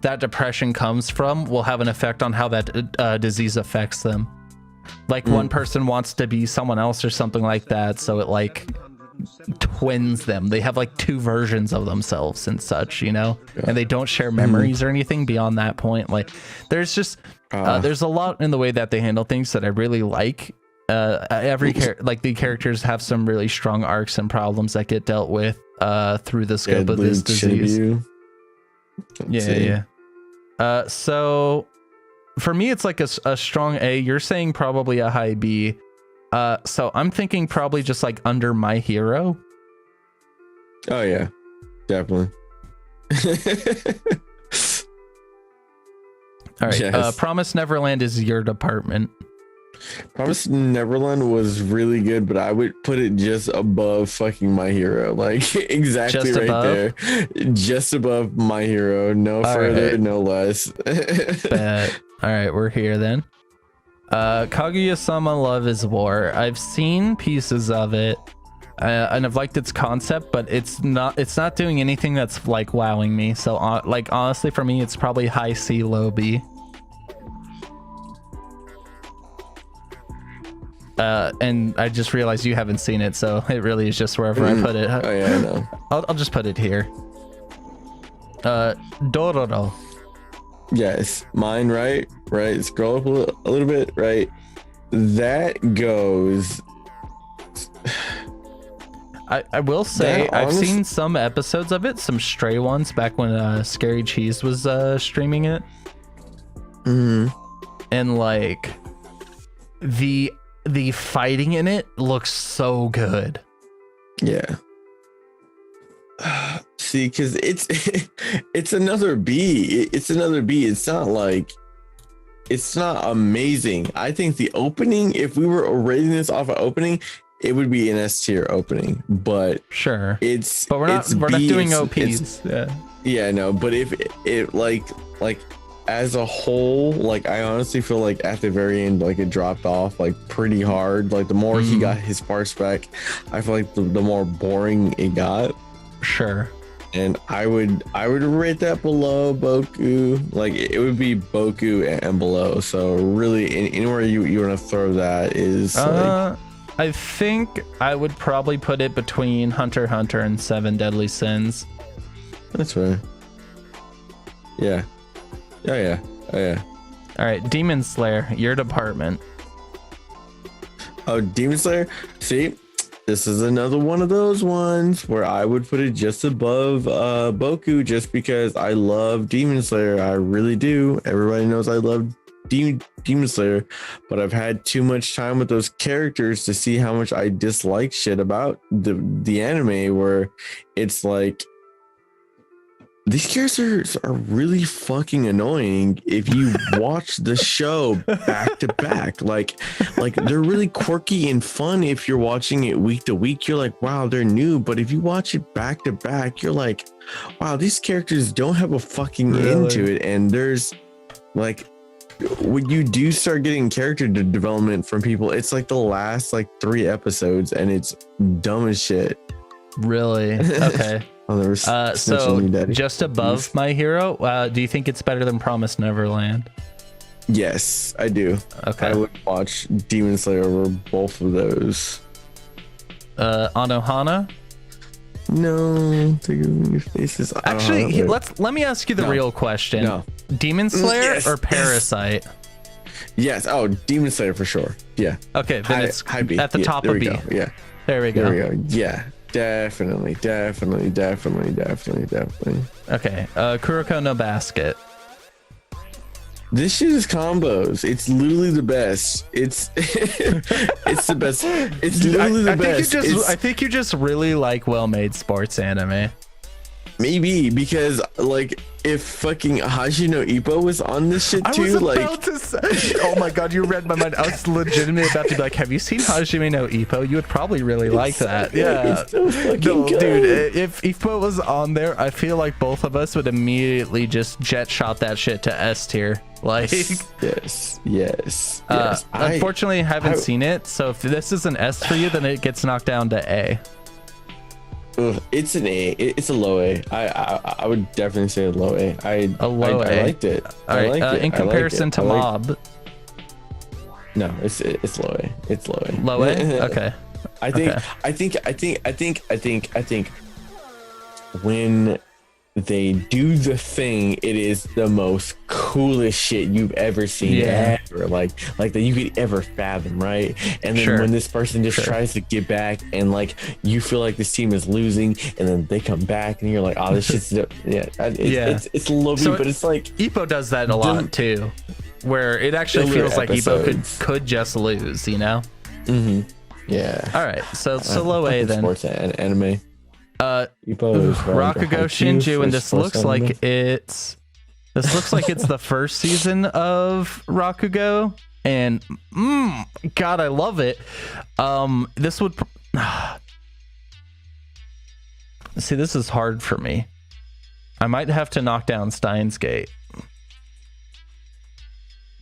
that depression comes from will have an effect on how that disease affects them. Like one person wants to be someone else or something like that, so it like twins them. They have like two versions of themselves and such, you know, and they don't share memories or anything beyond that point. Like there's just there's a lot in the way that they handle things that I really like. Like the characters have some really strong arcs and problems that get dealt with through the scope of this disease. Yeah. So for me, it's like a strong A. You're saying probably a high B. So I'm thinking probably just like under My Hero. Oh yeah, definitely. All right. Yes. Promise Neverland is your department. Promise Neverland was really good, but I would put it just above fucking My Hero. Like exactly just right above? There. Just above My Hero. No all further, right. No less. Bet. All right, we're here then. Kaguya-sama Love is War. I've seen pieces of it and I've liked its concept, but it's not doing anything that's like wowing me. So like honestly for me it's probably high C, low B. And I just realized you haven't seen it, so it really is just wherever I put it. Oh yeah, I know. I'll just put it here. Dororo. Yes, mine, right? Scroll up a little bit, right? That goes. I will say I've seen some episodes of it, some stray ones back when Scary Cheese was streaming it. And like the fighting in it looks so good. Yeah. See, because it's another B. It's another B. It's not amazing. I think the opening, if we were rating this off of opening, it would be an S tier opening. But sure, but we're not doing OPs. Yeah, no. But if it like as a whole, like I honestly feel like at the very end, like it dropped off like pretty hard. Like the more he got his parts back, I feel like the more boring it got. Sure. And I would rate that below Boku. Like it would be Boku and below. So really anywhere you want to throw that is like, I think I would probably put it between Hunter x Hunter and Seven Deadly Sins. That's right. Yeah. Oh yeah. All right, Demon Slayer, your department. Oh, Demon Slayer. See, this is another one of those ones where I would put it just above Boku, just because I love Demon Slayer. I really do. Everybody knows I love Demon Slayer, but I've had too much time with those characters to see how much I dislike shit about the anime, where it's like these characters are really fucking annoying if you watch the show back to back. Like they're really quirky and fun if you're watching it week to week. You're like, wow, they're new. But if you watch it back to back, you're like, wow, these characters don't have a fucking end to it. And there's like, when you do start getting character development from people, it's like the last like 3 episodes and it's dumb as shit. Really? Okay. So just above My Hero, do you think it's better than Promised Neverland? Yes, I do. Okay. I would watch Demon Slayer over both of those. Anohana? No, your faces. Actually, let me ask you the real question. No. Demon Slayer Yes, or Parasite? Yes. Oh, Demon Slayer for sure. Yeah. Okay, then it's high B. at the top there of we B. go. Yeah. There we go. There we go. Yeah. Definitely. Okay. Kuroko no Basket. This shit is combos. It's literally the best. It's it's the best. It's literally the best. I think you just really like well-made sports anime. Maybe because like if fucking Haji no Ippo was on this shit too, oh my god, you read my mind. I was legitimately about to be like, have you seen Hajime no Ippo? You would probably really like that. Yeah. It's so fucking good. Dude, if Ippo was on there, I feel like both of us would immediately just jet shot that shit to S tier. Like yes. Unfortunately, I haven't seen it, so if this is an S for you, then it gets knocked down to A. It's an A. It's a low A. I would definitely say a low A. I liked it. All right. In comparison to Mob. No, it's low A. It's low A. Low A. Okay. I think when they do the thing, it is the most coolest shit you've ever seen ever, like that you could ever fathom, right? And then when this person just tries to get back and like you feel like this team is losing and then they come back and you're like, oh, this shit's it's low B, but it's like Ippo does that a lot too, where it actually feels like Ippo could just lose, you know? Yeah. All right, so low A then. Sports anime. Rakugo Shinju, and this looks like it's the first season of Rakugo, and God, I love it. This would see, this is hard for me. I might have to knock down Steins Gate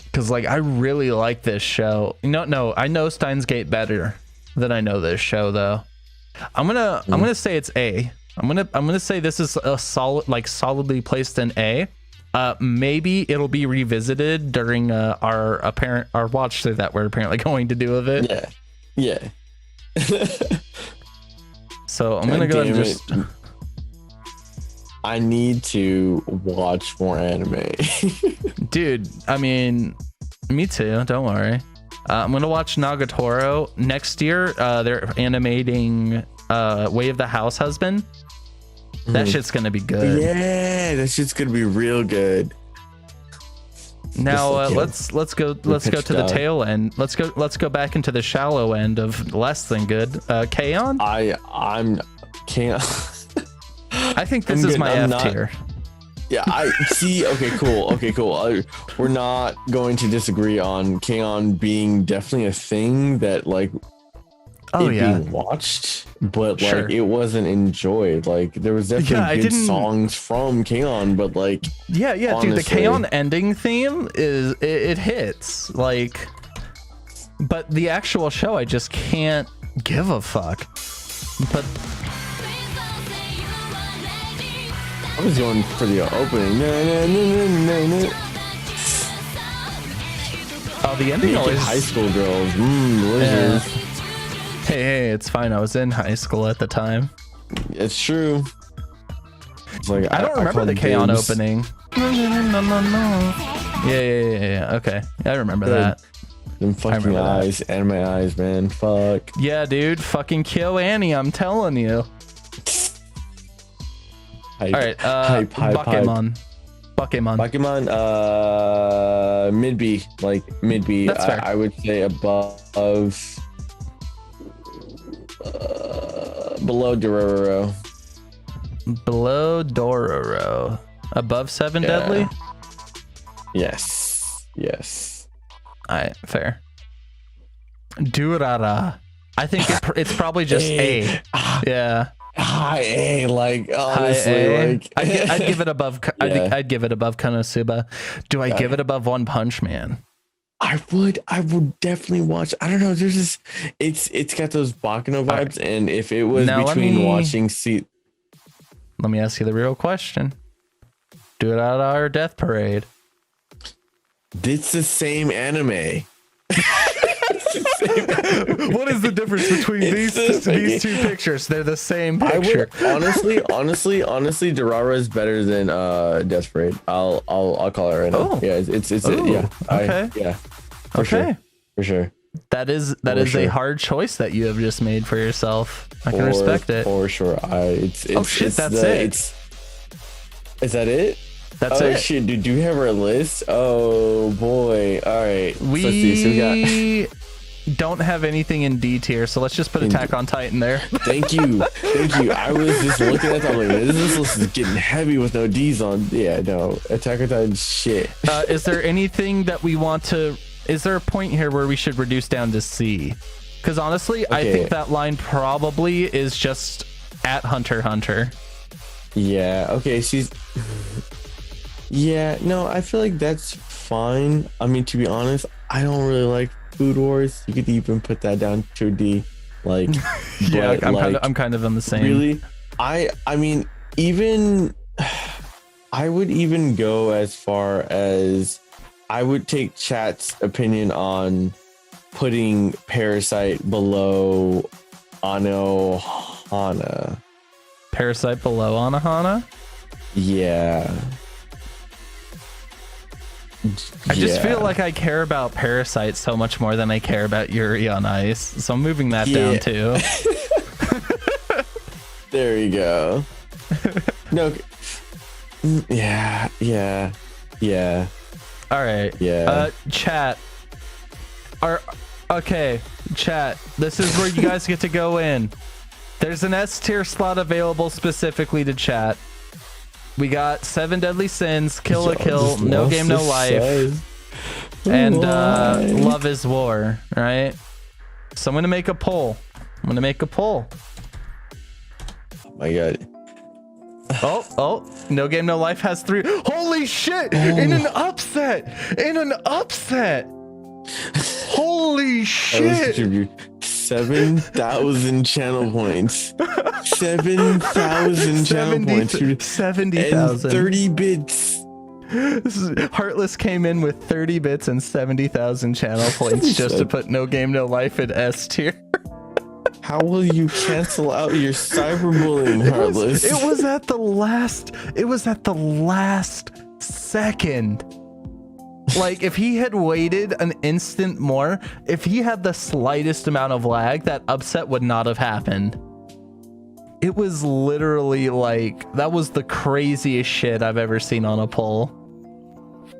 because like I really like this show. No, I know Steins Gate better than I know this show though. I'm gonna say it's A. I'm gonna say this is a solidly placed in A. Maybe it'll be revisited during our watch through that we're apparently going to do of it. Yeah. So I'm gonna go and just. I need to watch more anime. Dude, I mean, me too. Don't worry. I'm gonna watch Nagatoro next year. They're animating Way of the House Husband. That shit's gonna be good. Yeah, that shit's gonna be real good. Now let's go to the tail end. Let's go back into the shallow end of less than good. K-On? I'm K-On. I think this is my F tier. Yeah, I see. Okay, cool. We're not going to disagree on K-On being definitely a thing that like being watched, but like it wasn't enjoyed. Like there was definitely good songs from K-On, but like honestly, dude, the K-On ending theme is it hits like, but the actual show I just can't give a fuck. But I was going for the opening. Oh, the ending always high school girls. Delicious. Yeah. Hey, it's fine. I was in high school at the time. It's true. It's like I don't remember the K-On opening. No. Yeah. Okay, I remember that. Them fucking eyes, anime eyes, man. Fuck. Yeah, dude. Fucking kill Annie. I'm telling you. Hype. All right. Bakemon. Mid B, like mid B. That's fair. I would say above, below Dororo. Below Dororo. Above Seven Deadly. Yes. All right, fair. Durara. I think it's probably just A. Yeah. High A, like honestly, like I'd give it above. I'd give it above Konosuba. Do I give it above One Punch Man? I would definitely watch. I don't know. There's this. It's got those Baccano vibes, and if it was between watching, let me ask you the real question: Durara or Death Parade? It's the same anime. What is the difference between these two pictures? They're the same picture. I would honestly, Durara is better than Death Parade. I'll call it right now. Oh. Yeah, it's Ooh, yeah. Okay. Yeah. For sure. That is a hard choice that you have just made for yourself. I can respect it. For sure. It's that's it. Is that it? That's it. Shit, dude, do we have our list? Oh boy. All right. We don't have anything in D tier, so let's just put Attack on Titan there. Thank you. I was just looking at that, like, this list is getting heavy with no D's on. Yeah, no, Attack on Titan shit. Is there anything that we want to? Is there a point here where we should reduce down to C? Because honestly, I think that line probably is just at Hunter x Hunter. Yeah. Okay. Yeah. No, I feel like that's fine. I mean, to be honest, I don't really like Food Wars. You could even put that down to a D. Like, yeah, I'm kind of on the same. Really, I mean, even I would even go as far as I would take chat's opinion on putting Parasite below Anohana. Parasite below Anohana? Yeah. I just feel like I care about Parasite so much more than I care about Yuri on Ice. So I'm moving that down too. There you go. No. Yeah. All right. Yeah. Chat. Okay, chat. This is where you guys get to go in. There's an S tier slot available specifically to chat. We got 7 Deadly Sins, Kill a Kill, No Game No Life, and Love is War, right? So I'm gonna make a poll. Oh my god. Oh, No Game No Life has 3. Holy shit! In an upset! Holy shit! 7,000 channel points. 7,000 channel points. 70,000. 30 bits. Heartless came in with 30 bits and 70,000 channel points just to put No Game No Life in S tier. How will you cancel out your cyberbullying, Heartless? It was at the last second. Like, if he had waited an instant more, if he had the slightest amount of lag, that upset would not have happened. It was literally like, that was the craziest shit I've ever seen on a poll.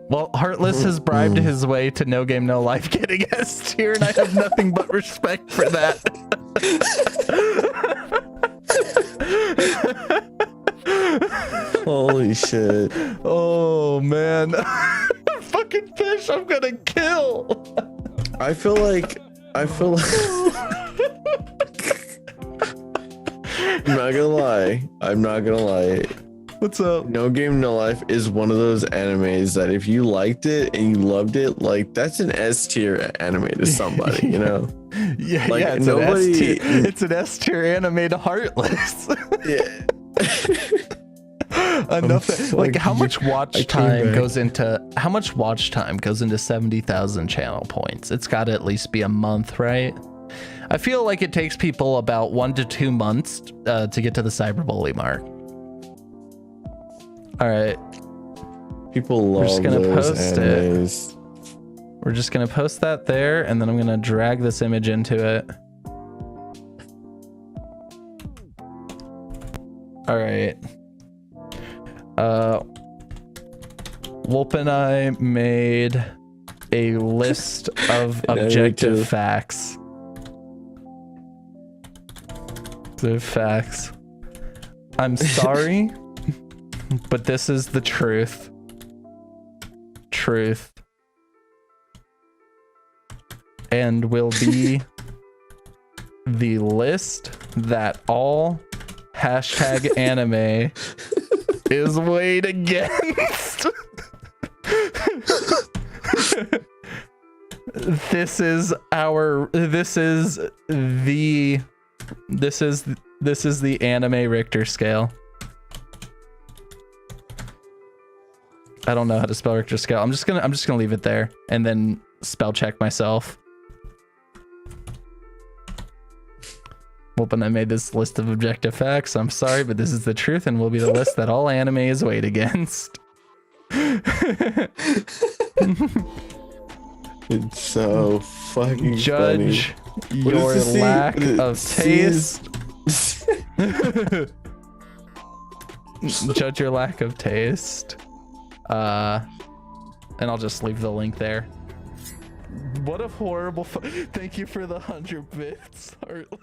Well, Heartless has bribed his way to No Game No Life getting S tier, and I have nothing but respect for that. Holy shit. Oh, man. Fucking fish, I'm gonna kill. I feel like I'm not gonna lie. What's up? No Game No Life is one of those animes that if you liked it and you loved it, like, that's an S tier anime to somebody, you know? Yeah, like, yeah, it's an S tier anime to Heartless. Yeah. Enough that, like, how much watch time goes into 70,000 channel points? It's got to at least be a month, right? I feel like it takes people about 1 to 2 months to get to the cyberbully mark. All right, people love just gonna those post animes. We're just gonna post that there, and then I'm gonna drag this image into it. All right. Wulpp and I made a list of objective facts. The facts. I'm sorry, but this is the truth. Truth. And will be the list that all #anime is weighed against. This is the anime Richter scale. I don't know how to spell Richter scale. I'm just gonna leave it there and then spell check myself. Wulpp and I made this list of objective facts. I'm sorry, but this is the truth and will be the list that all animes weighed against. It's so fucking Judge funny. your lack of taste. Judge your lack of taste. And I'll just leave the link there. What a horrible. Thank you for the 100 bits. Heartless.